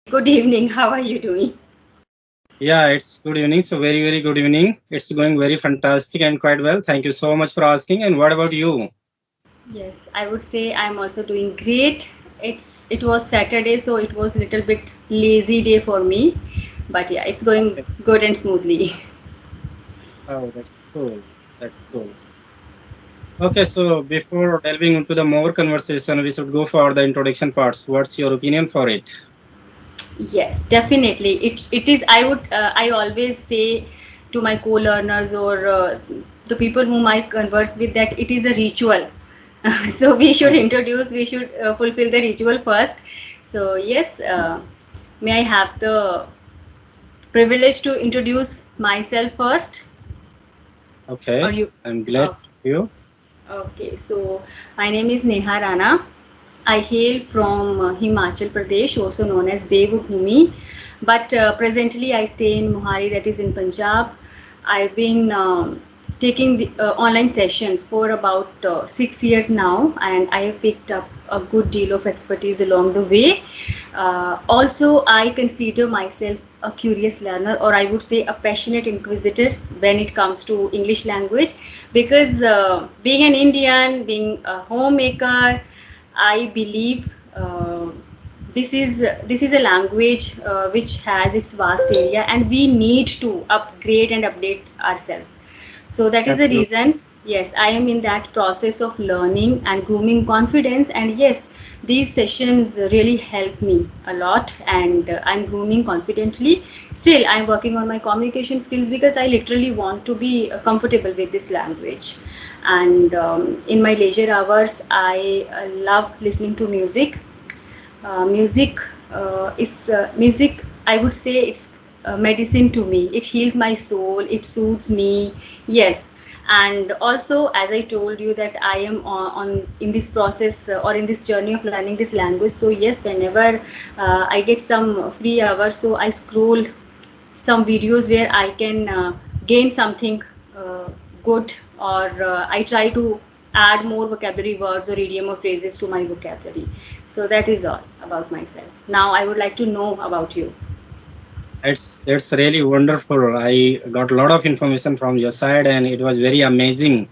good evening. How are you doing? Yeah, it's good evening. So very good evening. It's going very fantastic and quite well. Thank you so much for asking. And what about you? Yes, I would say I'm also doing great. It was Saturday, so it was little bit lazy day for me, but yeah, it's going Okay. good and smoothly. Oh, that's cool. That's cool. Okay, so before delving into the more conversation, we should go for the introduction parts. What's your opinion for it? Yes, definitely. I always say to my co-learners or the people whom I converse with that it is a ritual. So Oh, we should fulfill the ritual first. So yes, may I have the privilege to introduce myself first, or okay. you? I'm glad Okay. you. Okay. So my name is Neha Rana. I hail from Himachal Pradesh, also known as Devbhoomi, but presently I stay in Mohali, that is in Punjab. I've been taking the online sessions for about 6 years now, and I have picked up a good deal of expertise along the way. Also, I consider myself a curious learner, or I would say a passionate inquisitor when it comes to English language, because being an Indian, being a homemaker, I believe this is a language which has its vast area, and we need to upgrade and update ourselves. So that is the Absolutely. reason. Yes, I am in that process of learning and grooming confidence, and yes, these sessions really help me a lot, and I'm grooming confidently. Still, I'm working on my communication skills because I literally want to be comfortable with this language. And in my leisure hours, I love listening to music. Music, I would say it's medicine to me. It heals my soul, it soothes me. Yes. And also, as I told you, that I am on in this process or in this journey of learning this language. So yes, whenever I get some free hours, so I scroll some videos where I can gain something uh, good, or I try to add more vocabulary words or idiom or phrases to my vocabulary. So that is all about myself. Now I would like to know about you. That's really wonderful. I got a lot of information from your side, and it was very amazing.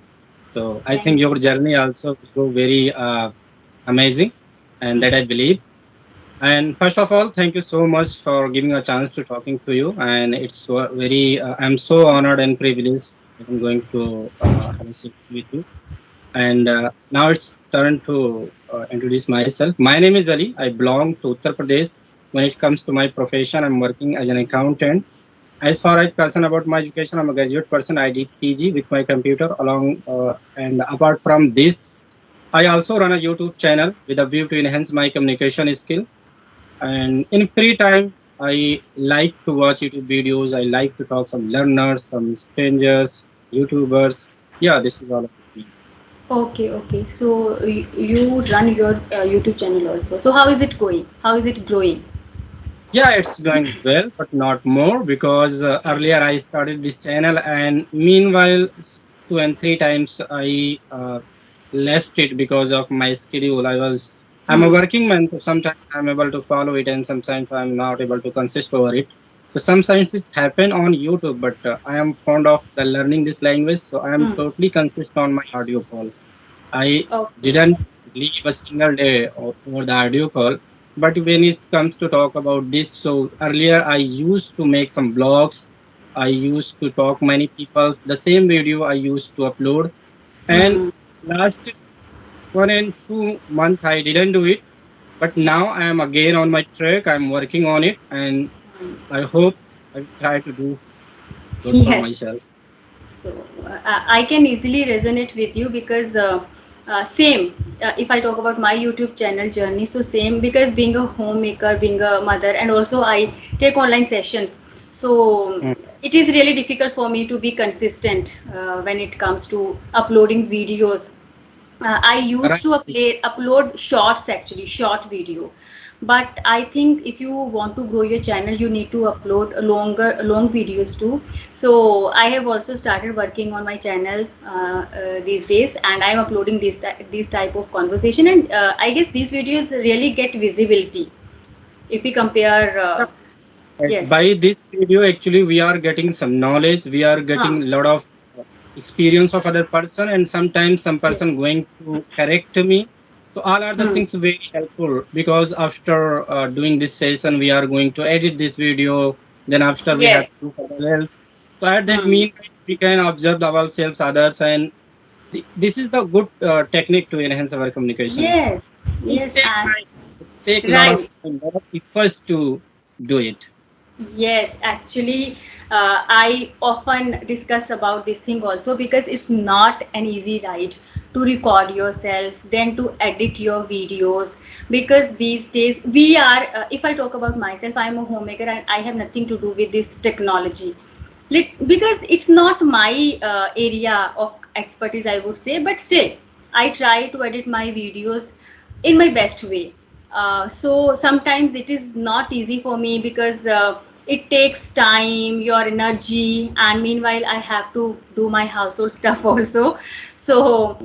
So I think Thank your you. journey also will go very amazing, and that I believe. And first of all, thank you so much for giving a chance to talking to you. And it's very, I'm so honored and privileged that I'm going to have a session with you. And now it's turn to introduce myself. My name is Ali. I belong to Uttar Pradesh. When it comes to my profession, I'm working as an accountant. As far as concerned about my education, I'm a graduate person. I did PG with my computer along, and apart from this, I also run a YouTube channel with a view to enhance my communication skill. And in free time, I like to watch YouTube videos. I like to talk some learners, some strangers, YouTubers. Yeah, this is all about me. Okay, okay. So you run your YouTube channel also. So how is it going? How is it growing? Yeah, it's going well, but not more because earlier I started this channel, and meanwhile, two and three times I left it because of my schedule. I'm a Hmm. working man, so sometimes I'm able to follow it, and sometimes I'm not able to consist over it. So sometimes it's happen on YouTube, but I am fond of the learning this language, so I am Hmm. totally consist on my audio call. I Okay. didn't leave a single day over the audio call. But when it comes to talk about this, so earlier I used to make some blogs. I used to talk many people. The same video I used to upload. And Hmm. last 1 and 2 months I didn't do it. But now I am again on my track. I'm working on it, and I hope I will try to do good for Yes. myself. So I can easily resonate with you because same. If I talk about my YouTube channel journey, so same, because being a homemaker, being a mother, and also I take online sessions. So Mm. it is really difficult for me to be consistent when it comes to uploading videos. I used Right. to upload shorts, actually short video, but I think if you want to grow your channel, you need to upload long videos too. So I have also started working on my channel these days, and I am uploading these type of conversation, and I guess these videos really get visibility. if we compare. Right. Yes. By this video, actually, we are getting some knowledge. We are Huh. getting a lot of experience of other person, and sometimes some person Yes. going to correct me. So all are the Hmm. things very helpful because after doing this session, we are going to edit this video. Then after we have Yes. to do something else. So at that Hmm. mean we can observe ourselves, others, and this is the good technique to enhance our communications. Yes. It's Yes. take And time. It's take a lot of right. time, lot of efforts to do it. Yes, actually, I often discuss about this thing also because it's not an easy ride to record yourself, then to edit your videos. Because these days, if I talk about myself, I'm a homemaker and I have nothing to do with this technology. Because it's not my area of expertise, I would say, but still, I try to edit my videos in my best way. So sometimes it is not easy for me because it takes time, your energy, and meanwhile I have to do my household stuff also. So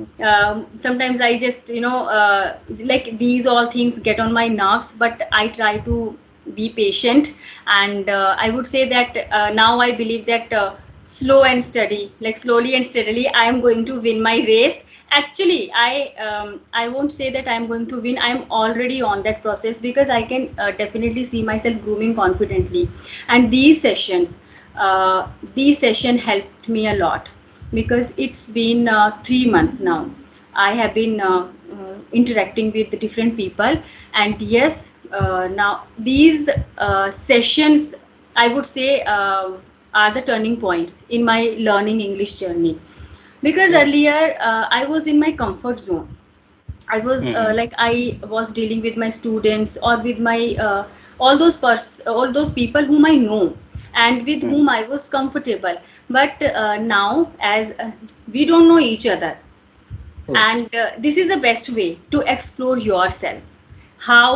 sometimes I just, like these all things get on my nerves, but I try to be patient. And I would say that now I believe that slow and steady, like slowly and steadily, I am going to win my race. Actually, I won't say that I'm going to win. I'm already on that process because I can definitely see myself grooming confidently. And these session helped me a lot because it's been 3 months now. I have been interacting with the different people, and yes, now these sessions, I would say, are the turning points in my learning English journey. Because Yeah. earlier I was in my comfort zone. I was Mhm. like I was dealing with my students or with my all those people whom I know and with Mhm. whom I was comfortable. But now, as we don't know each other, Cool. and this is the best way to explore yourself. How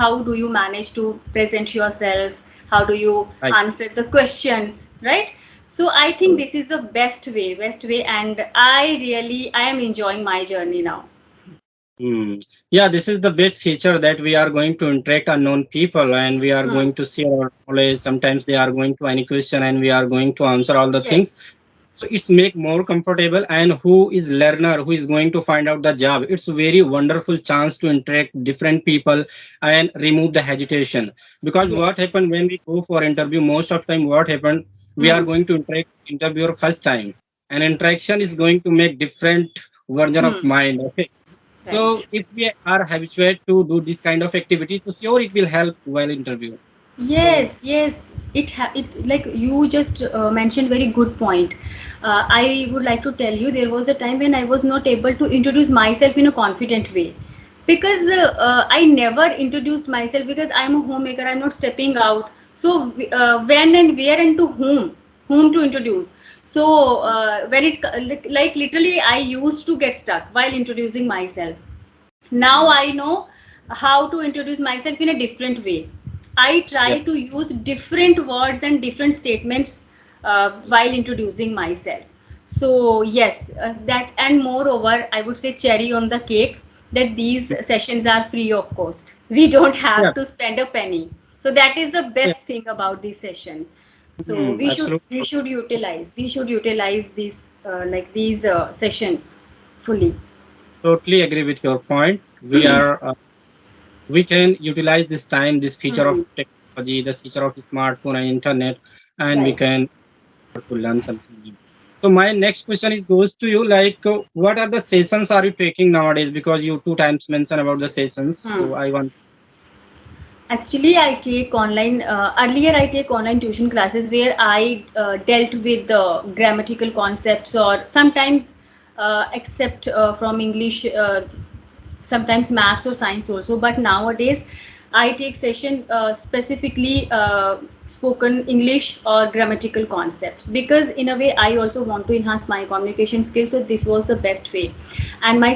how do you manage to present yourself? How do you Right. answer the questions, right? So I think So, this is the best way, and I am enjoying my journey now. mm, yeah, this is the big feature that we are going to interact unknown people and we are Hmm. going to see our knowledge. Sometimes they are going to any question and we are going to answer all the Yes. things. So it's make more comfortable and who is learner who is going to find out the job. It's a very wonderful chance to interact different people and remove the hesitation. Because Yes. what happened when we go for interview, most of time what happened, we are Hmm. going to interact interviewer first time and interaction is going to make different version of Hmm. mind. Okay, so Right. if we are habituated to do this kind of activity, so sure it will help while interview. So Yes, yes. It like you just mentioned very good point. I would like to tell you there was a time when I was not able to introduce myself in a confident way because I never introduced myself because I'm a homemaker. I'm not stepping out. So when and where and to whom to introduce. So when like literally I used to get stuck while introducing myself. Now I know how to introduce myself in a different way. I try yep. to use different words and different statements while introducing myself. So yes, that, and moreover, I would say cherry on the cake, that these sessions are free of cost. We don't Yeah. have to spend a penny. So that is the Yeah. best thing about this session. So Absolutely. we should utilize these these sessions fully. Totally agree with your point. We can utilize this time, this feature of Hmm. technology, the feature of smartphone and internet, and we Right. can to learn something new. So my next question is goes to you. Like, what are the sessions are you taking nowadays? Because you two times mentioned about the sessions. Hmm. So I want. Actually, I take online. Earlier, I take online tuition classes where I dealt with the grammatical concepts or sometimes, except from English, sometimes maths or science also. But nowadays, I take session specifically spoken English or grammatical concepts because in a way I also want to enhance my communication skills. So this was the best way, and my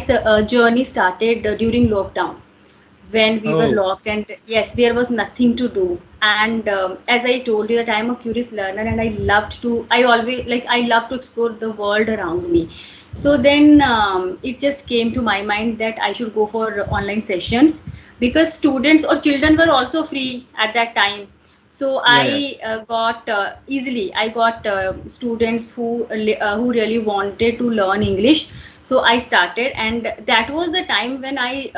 journey started during lockdown when we were Oh. locked, and yes, there was nothing to do. And as I told you that I'm a curious learner and I always like I love to explore the world around me. So then it just came to my mind that I should go for online sessions. because students or children were also free at that time. So Yeah, yeah. I got easily I got students who really wanted to learn English. So I started, and that was the time when I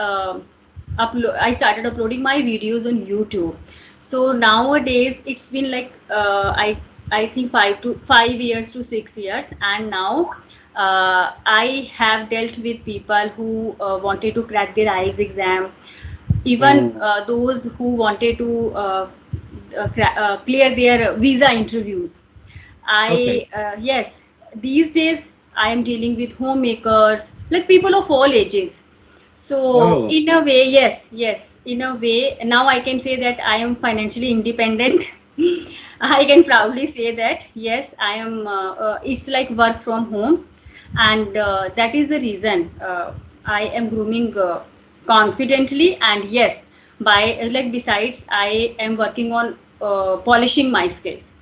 started uploading my videos on YouTube. So nowadays it's been like I think 5 years to 6 years, and now I have dealt with people who wanted to crack their eyes exam, even Hmm. those who wanted to clear their visa interviews. Okay. Yes, these days I am dealing with homemakers, like people of all ages. So Oh. in a way, yes, yes, in a way, now I can say that I am financially independent. I can proudly say that yes, I am. It's like work from home, and that is the reason I am grooming confidently. And yes, by like besides, I am working on polishing my skills.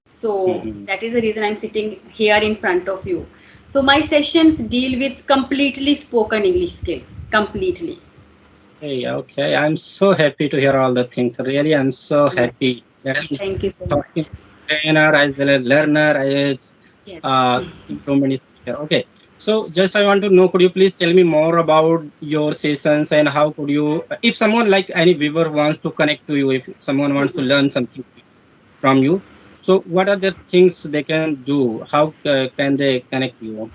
So Mhm. that is the reason I'm sitting here in front of you. So my sessions deal with completely spoken English skills, completely. Hey, okay. I'm so happy to hear all the things. Really, I'm so Yes. happy that I'm Thank you so talking much. trainer as well as learner as Yes. improvement is here. Okay. So just I want to know, could you please tell me more about your sessions and how could you, if someone like any viewer wants to connect to you, if someone wants to learn something from you, so what are the things they can do? How can they connect you?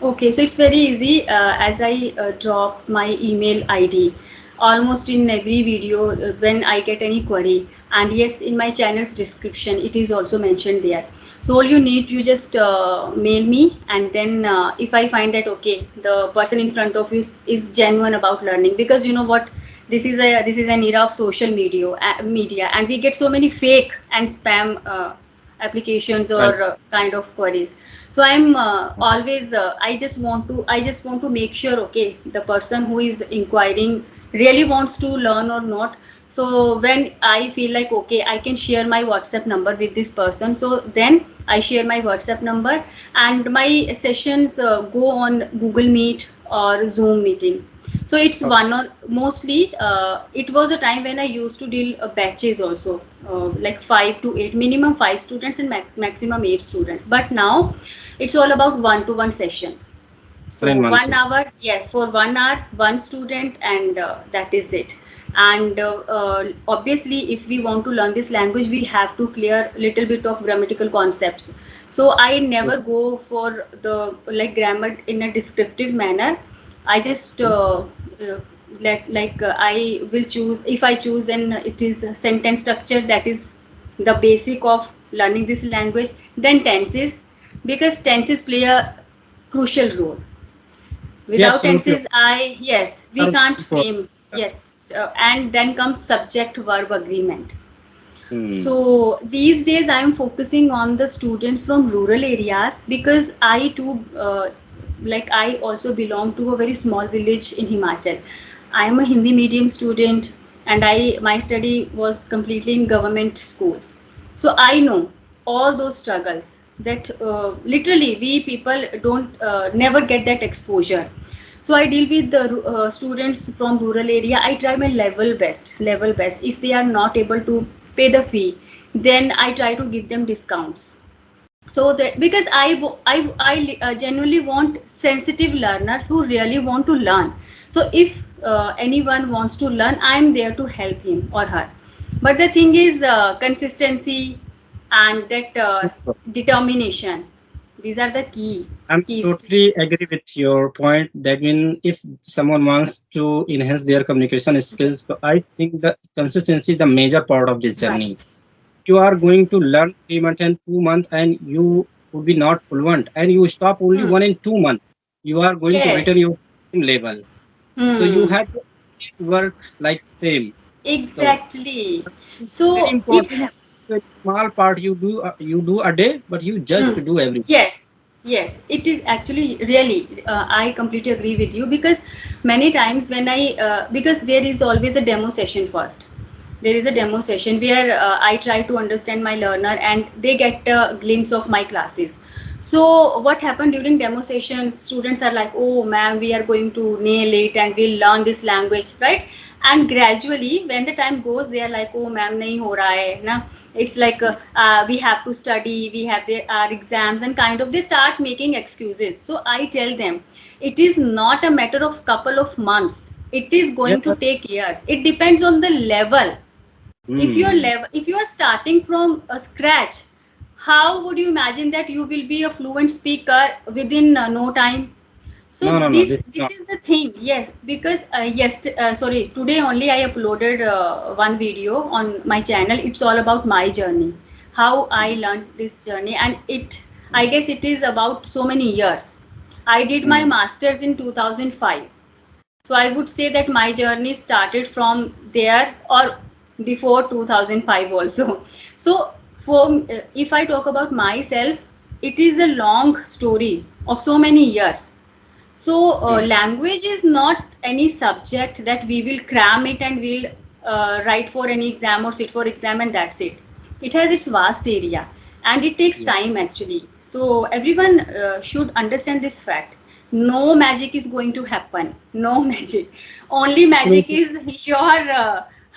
Okay, so it's very easy. As I drop my email ID almost in every video when I get any query, and yes, in my channel's description, it is also mentioned there. So all you need, you just mail me, and then if I find that okay, the person in front of you is genuine about learning, because you know what, this is an era of social media, and we get so many fake and spam applications or Right. kind of queries. So I'm always I just want to make sure okay, the person who is inquiring really wants to learn or not. So when I feel like okay, I can share my WhatsApp number with this person, so then I share my WhatsApp number, and my sessions go on Google Meet or Zoom meeting. So it's Okay. one or mostly it was a time when I used to deal batches also, like 5 to 8, minimum 5 students and maximum 8 students. But now it's all about one-to-one sessions. So And one one session. hour, yes, for 1 hour, one student, and that is it. And obviously, if we want to learn this language, we have to clear little bit of grammatical concepts. So I never go for the like grammar in a descriptive manner. I just I will choose. If I choose, then it is a sentence structure. That is the basic of learning this language. Then tenses, because tenses play a crucial role. Yeah, Without absolutely. tenses, yes, we can't frame. Yes, and then comes subject verb agreement. Hmm. So these days I am focusing on the students from rural areas, because I too, like I also belong to a very small village in Himachal. I am a Hindi medium student, and my study was completely in government schools. So I know all those struggles that literally we people don't never get that exposure. So I deal with the students from rural area. I try my level best. If they are not able to pay the fee, then I try to give them discounts, so that because I genuinely want sensitive learners who really want to learn. So if anyone wants to learn, I am there to help him or her. But the thing is consistency and that determination. These are the I'm keys. totally agree with your point that when if someone wants to enhance their communication skills, so I think the consistency is the major part of this Right. journey. You are going to learn 3 months and 2 months, and you would be not fluent, and you stop only Hmm. 1 and 2 months. You are going to return Yes. your same level. So you Hmm. have to work like same. So Exactly. it's very So it important. Very small part you do a day, but you just Mm. do everything. Yes, yes, it is actually really. I completely agree with you, because many times when because there is always a demo session first. There is a demo session where I try to understand my learner, and they get a glimpse of my classes. So what happened during demo sessions? Students are like, "Oh, ma'am, we are going to nail it, and we'll learn this language, right?" And gradually when the time goes, they are like, oh ma'am, nahi ho raha hai na. It's like we have to study, we have our exams, and kind of they start making excuses. So I tell them, it is not a matter of couple of months, it is Yeah. going to take years. It depends on the level. Hmm. If you are starting from a scratch, how would you imagine that you will be a fluent speaker within no time? So No, no, no. this This is this not. is the thing. Yes, because sorry, today only I uploaded one video on my channel. It's all about my journey, how I learned this journey. And it, I guess it is about so many years. I did my Hmm. masters in 2005. So I would say that my journey started from there, or before 2005 also. So for if I talk about myself, it is a long story of so many years. So Hmm. language is not any subject that we will cram it and we'll write for any exam or sit for exam and that's it. It has its vast area and it takes Yeah. time actually. So everyone should understand this fact. No magic is going to happen. No magic. Only magic Absolutely. is your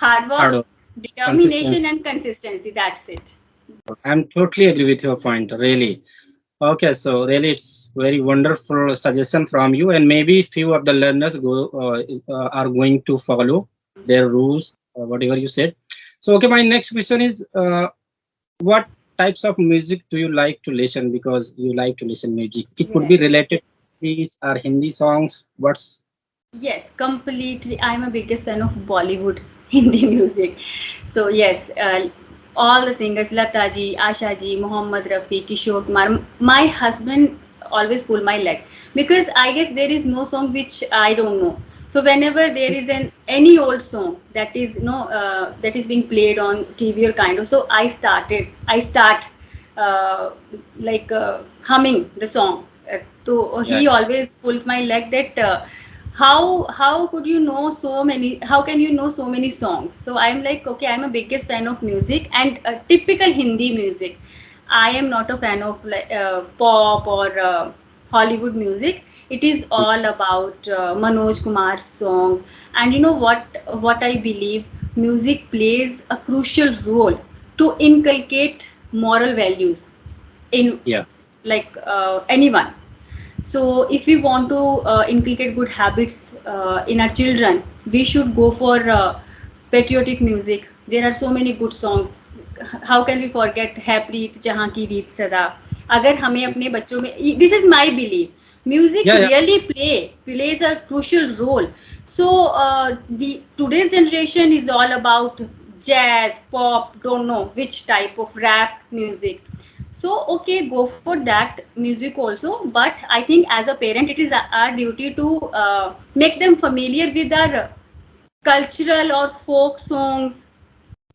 hard Hard work, work, consistency. determination, and consistency. That's it. I'm totally agree with your point. Really. Okay, so really, it's very wonderful suggestion from you, and maybe few of the learners are going to follow their rules, whatever you said. So, okay, my next question is, what types of music do you like to listen? Because you like to listen music. It could be Yes. related to these or Hindi songs. What's Yes, completely. I'm a biggest fan of Bollywood Hindi music. So yes, all the singers, Lata ji, Asha ji, Mohammed Rafi, Kishore Kumar. My husband always pull my leg because I guess there is no song which I don't know. So whenever there is an any old song that is that is being played on TV or kind of, so I start uh, humming the song. So yeah, he always pulls my leg that. How could you know so many, how can you know so many songs? So I'm like, okay, I'm a biggest fan of music and typical Hindi music. I am not a fan of like pop or Hollywood music. It is all about Manoj Kumar's song. And you know what I believe, music plays a crucial role to inculcate moral values in yeah, like anyone. So, if we want to inculcate good habits in our children, we should go for patriotic music. There are so many good songs. How can we forget है प्रीत जहाँ की रीत सदा. अगर हमें अपने बच्चों में, this is my belief, music yeah, yeah. really plays a crucial role. So the today's generation is all about jazz, pop, don't know which type of rap music. So okay, go for that music also, but I think as a parent it is our duty to make them familiar with our cultural or folk songs,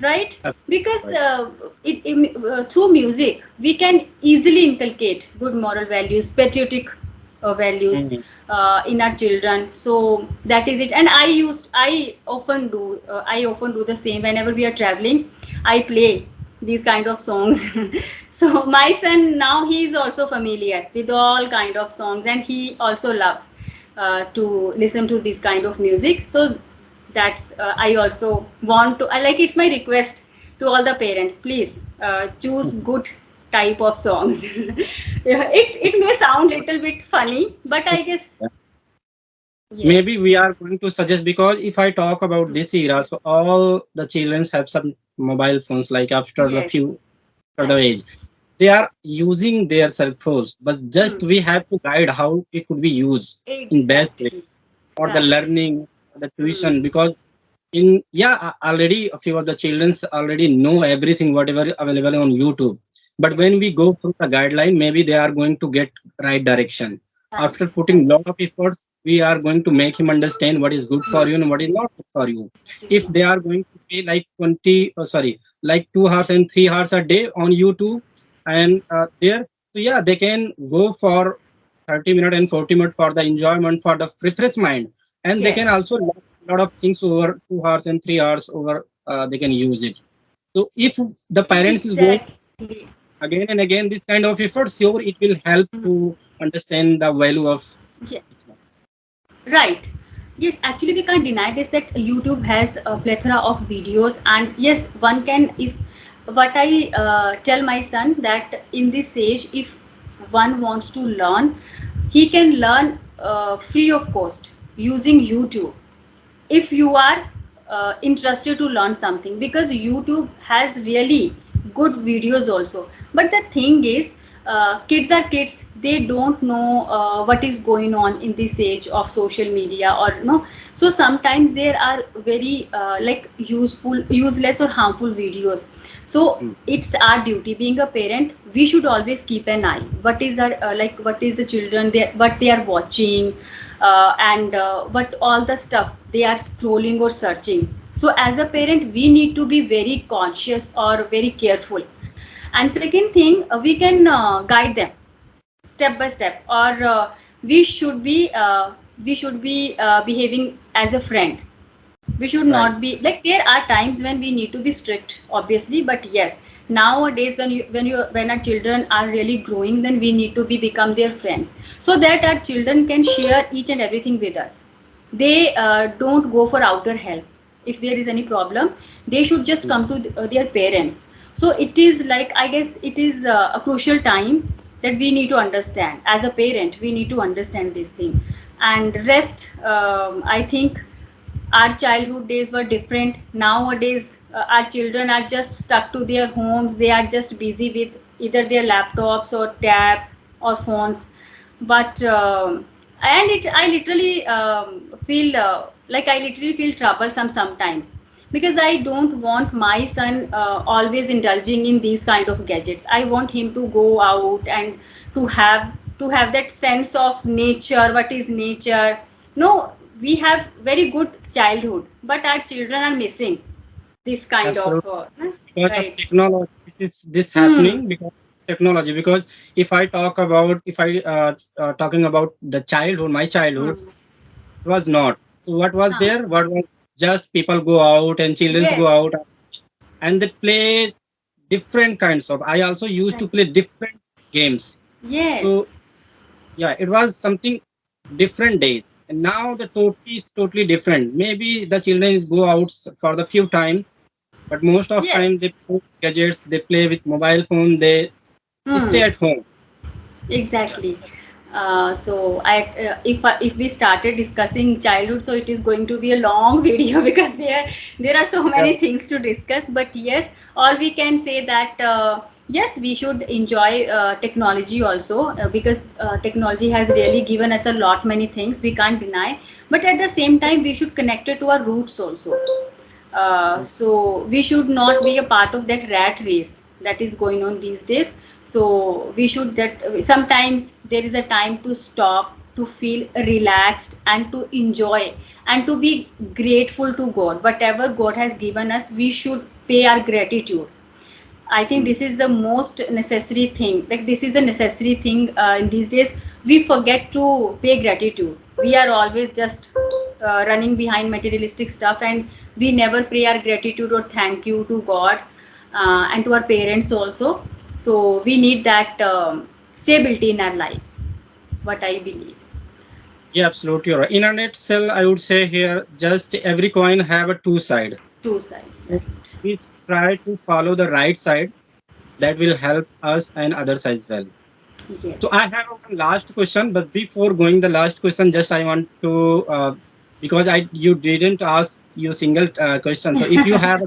right? That's Because right. through music we can easily inculcate good moral values, patriotic values Mhm. in our children. So that is it. And I often do the same whenever we are traveling. I play these kind of songs. So my son now, he is also familiar with all kind of songs and he also loves to listen to this kind of music. So that's I also want to, I like, it's my request to all the parents, please choose good type of songs. Yeah, it may sound little bit funny, but I guess yes. Maybe we are going to suggest, because if I talk about this era, so all the children have some mobile phones, like after the Yes, few after the right. age they are using their cell phones, but Hmm. just we have to guide how it could be used in best way Exactly. for the Right. learning, for the Hmm. tuition. Because in, yeah, already a few of the children already know everything whatever available on YouTube, but Yes. when we go through the guideline, maybe they are going to get right direction. After Right. putting Right. lot of efforts, we are going to make him understand what is good for Hmm. you and what is not good for you. It is If not. they are going to pay like 20, sorry, like 2 hours and 3 hours a day on YouTube, and there, so yeah, they can go for 30 minutes and 40 minutes for the enjoyment, for the refresh mind, and they can Yes. also lot of things over 2 hours and 3 hours over, they can use it. So if the parents is going Exactly. again and again this kind of effort, sure it will help to understand the value of Yes. this one. Right. Yes, actually, we can't deny this that YouTube has a plethora of videos, and yes, one can. If what I tell my son that in this age, if one wants to learn, he can learn free of cost using YouTube if you are interested to learn something, because YouTube has really good videos also. But the thing is, kids are kids, they don't know what is going on in this age of social media or no. So sometimes there are very like useful useless or harmful videos. So Mm. it's our duty being a parent, we should always keep an eye what is our like what is the children they what they are watching, and what all the stuff they are scrolling or searching. So as a parent we need to be very conscious or very careful. And second thing, we can guide them step by step, or we should be behaving as a friend. We should Right. not be like, there are times when we need to be strict obviously, but yes, nowadays when our children are really growing, then we need to be become their friends, so that our children can share each and everything with us. They don't go for outer help. If there is any problem, they should just Mm. come to their parents. So it is like, I guess it is a crucial time that we need to understand as a parent, we need to understand this thing. And rest, I think our childhood days were different. Nowadays our children are just stuck to their homes, they are just busy with either their laptops or tabs or phones. But and it I literally feel like I literally feel troublesome sometimes, because I don't want my son always indulging in these kind of gadgets. I want him to go out and to have to have that sense of nature. What is nature? No, we have very good childhood, but our children are missing this kind of Absolutely. Because of right. technology, this Hmm. happening because of technology. Because if I talk about, if I talking about the childhood, my childhood, Hmm. it was not. So what was Huh. there? What was just people go out and children go Yes. out and they play different kinds of. I also used to Right. play different games. So Yes. yeah, it was something different days. And now the totally is totally different. Maybe the children is go out for the few time, but most of Yes. time they play gadgets, they play with mobile phone, they stay Hmm. at home. Exactly. So if we started discussing childhood, so it is going to be a long video because there are so Yeah, many things to discuss. But yes, all we can say that yes, we should enjoy technology also, because technology has really given us a lot many things we can't deny. But at the same time, we should connect it to our roots also. So we should not be a part of that rat race that is going on these days. So we should that sometimes there is a time to stop, to feel relaxed and to enjoy and to be grateful to God. Whatever God has given us, we should pay our gratitude. I think mm, this is the most necessary thing. Like this is the necessary thing in these days. We forget to pay gratitude. We are always just running behind materialistic stuff, and we never pay our gratitude or thank you to God and to our parents also. So we need that stability in our lives. What I believe. yeah, absolutely right. In a nutshell, I would say here, just every coin have a two side. Two sides, So right? we try to follow the right side. That will help us and others as well. So I Yes. have one last question, but before going the last question, just I want to because I you didn't ask you single question. So if you have,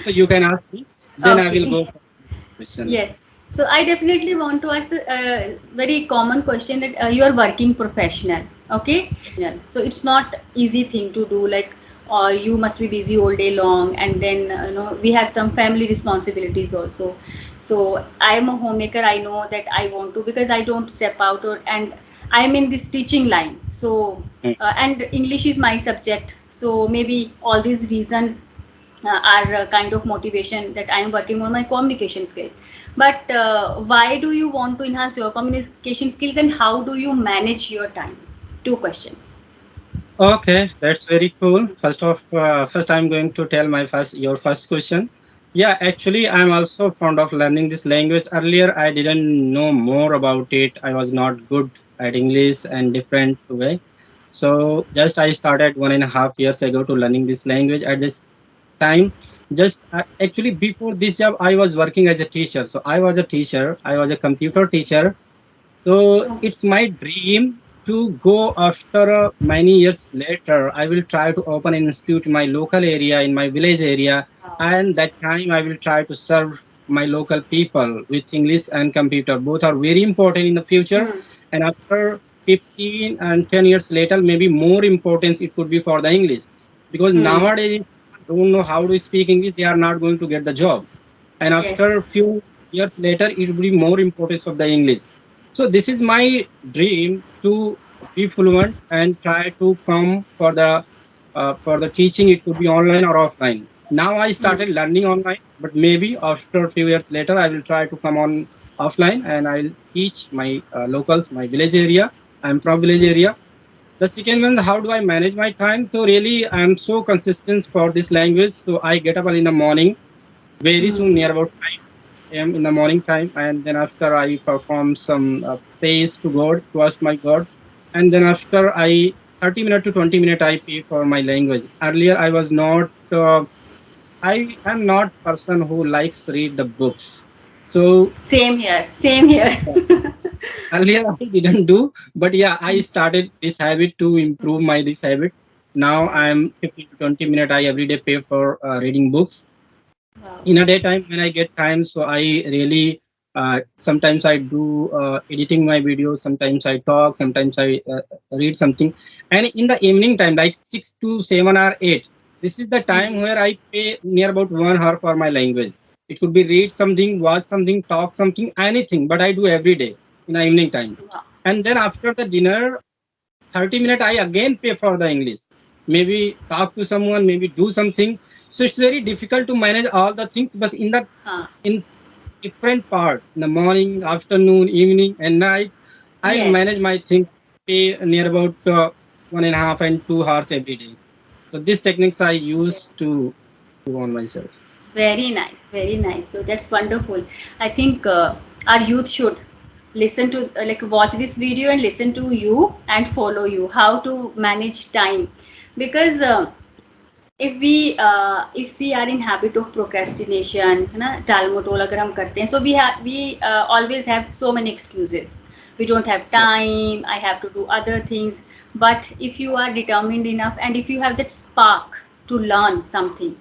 so you can ask me. Then I will Okay. go for the question. Yes. So I definitely want to ask the very common question that you are working professional, okay? So it's not easy thing to do. Like, you must be busy all day long, and then we have some family responsibilities also. So I am a homemaker. I know that I want to, because I don't step out, or and I am in this teaching line. So Mm. and English is my subject. So maybe all these reasons are kind of motivation that I am working on my communication skills. But why do you want to enhance your communication skills, and how do you manage your time? Two questions. Okay, that's very cool. First I'm going to tell my first your first question. Yeah, actually, I'm also fond of learning this language. Earlier, I didn't know more about it. I was not good at English and different way. So just I started 1.5 years ago to learning this language. At this time, just actually before this job, I was working as a teacher. So I was a teacher. I was a computer teacher. So Oh, it's my dream to go after many years later. I will try to open an institute in my local area, in my village area, wow. and that time I will try to serve my local people with English and computer. Both are very important in the future. Hmm. And after 15 and 10 years later, maybe more importance it could be for the English. Because Hmm. nowadays, if people don't know how to speak English, they are not going to get the job. And Yes. after a few years later, it will be more importance of the English. So this is my dream to be fluent and try to come for the teaching. It could be online or offline. Now I Hmm. started learning online, but maybe after a few years later, I will try to come on offline and I'll teach my locals, my village area. I'm from village Hmm. area. The second one, how do I manage my time? So really, I'm so consistent for this language. So I get up early in the morning, very soon, Hmm. near about 5 a.m. in the morning time, and then after I perform some praise to God, to ask my God, and then after I 30 minutes to 20 minutes I pay for my language. Earlier I was not. I am not person who likes read the books. So Same here. Same here. earlier I didn't do, but yeah, I started this habit to improve my this habit. Now Right. I'm 15 to 20 minutes. I every day pay for reading books Wow. in a daytime when I get time. So I really sometimes I do editing my videos, sometimes I talk, sometimes I read something. And in the evening time, like 6 to 7 or 8, this is the time Hmm. where I pay near about 1 hour for my language. It could be read something, watch something, talk something, anything, but I do every day in the evening time. Wow. And then after the dinner, 30 minutes I again pay for the English. Maybe talk to someone, maybe do something. So it's very difficult to manage all the things, but Huh. in different part, in the morning, afternoon, evening, and night, I Yes. manage my things, pay near about 1.5 and 2 hours every day. So these techniques I use to improve on myself. Very nice, very nice. So that's wonderful. I think our youth should listen to, like, watch this video and listen to you and follow you how to manage time, because if we are in habit of procrastination, है ना, टाल मटोल अगर हम करते हैं, so we always have so many excuses. We don't have Yeah, time. I have to do other things. But if you are determined enough and if you have that spark to learn something,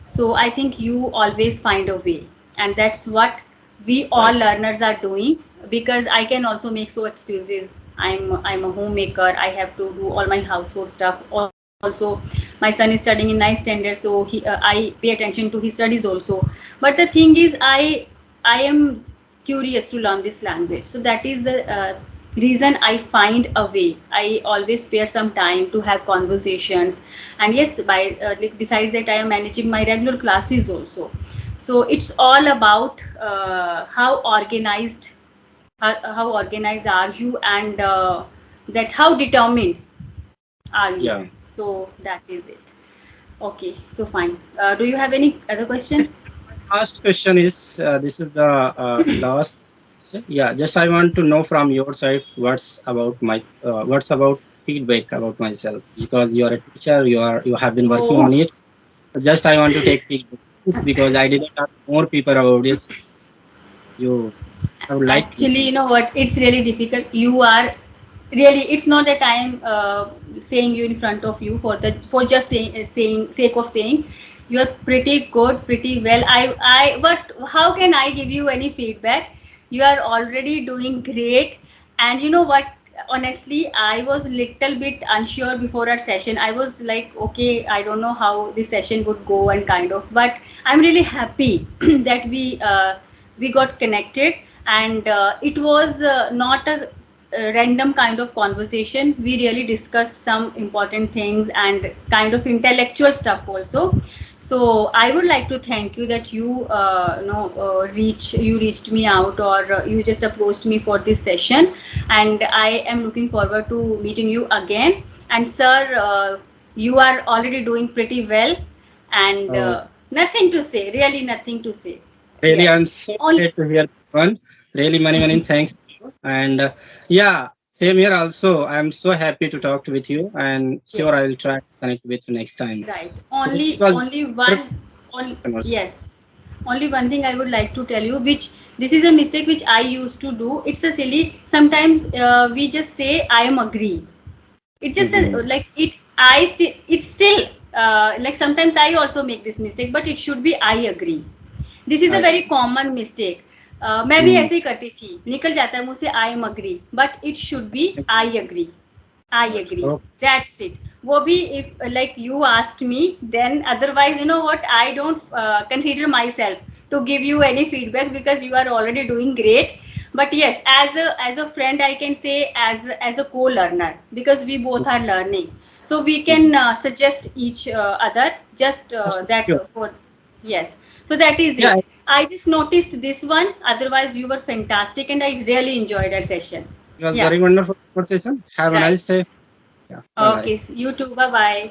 so I think you always find a way, and that's what we all right. learners are doing. Because I can also make so excuses. I'm a homemaker. I have to do all my household stuff. Also, my son is studying in 9th standard, so I pay attention to his studies also. But the thing is, I am curious to learn this language, so that is the reason I find a way. I always spare some time to have conversations. And yes, by like, besides that, I am managing my regular classes also. So it's all about how organized are you, and that how determined are you. Yeah. So that is it. Okay, so fine. Do you have any other question? Last question is this is the last question. Yeah, just I want to know from your side what's about feedback about myself, because you are a teacher, you have been working on Oh, it. Just I want to take feedback. This because I didn't ask more people about this. You, I would like to actually, listen. you know what? It's really difficult. You are really. It's not that I am saying you in front of you for just saying sake of saying. You are pretty good, pretty well. But how can I give you any feedback? You are already doing great. And you know what? Honestly, I was little bit unsure before our session. I was like, okay, I don't know how this session would go, and kind of. But I'm really happy that we got connected. And it was not a random kind of conversation. We really discussed some important things and kind of intellectual stuff also. So I would like to thank you that you reached me out, or you just approached me for this session. And I am looking forward to meeting you again. And sir, you are already doing pretty well. And Oh, nothing to say, really nothing to say. really, Yes. I'm so All glad to hear this one. Really, many thanks to you. And yeah, Same here also. I'm so happy to talk with you, and Yes. sure I'll try to connect with you next time. Right. So it Only was only wonderful one on conversation. yes. Only one thing I would like to tell you, which this is a mistake which I used to do. It's a silly. Sometimes we just say I am agree. It's just a, Mhm. like it. It's still like sometimes I also make this mistake, but it should be I agree. This is a I very agree. common mistake. मैं भी Mm. ऐसे ही करती थी, निकल जाता है मुझ से I am agree, but it should be I agree. I agree. Okay. That's it. वो भी if like you asked me, then otherwise you know what, I don't consider myself to give you any feedback because you are already doing great. But yes, as a friend, I can say as a co-learner because we both are learning, so we Mhm. can suggest each other just that Sure. for yes. So that is Yeah, it. I just noticed this one. Otherwise, you were fantastic, and I really enjoyed our session. it was Yeah. very wonderful conversation. Have a Right. nice day. Yeah. Bye bye. Okay, so you too. Bye bye.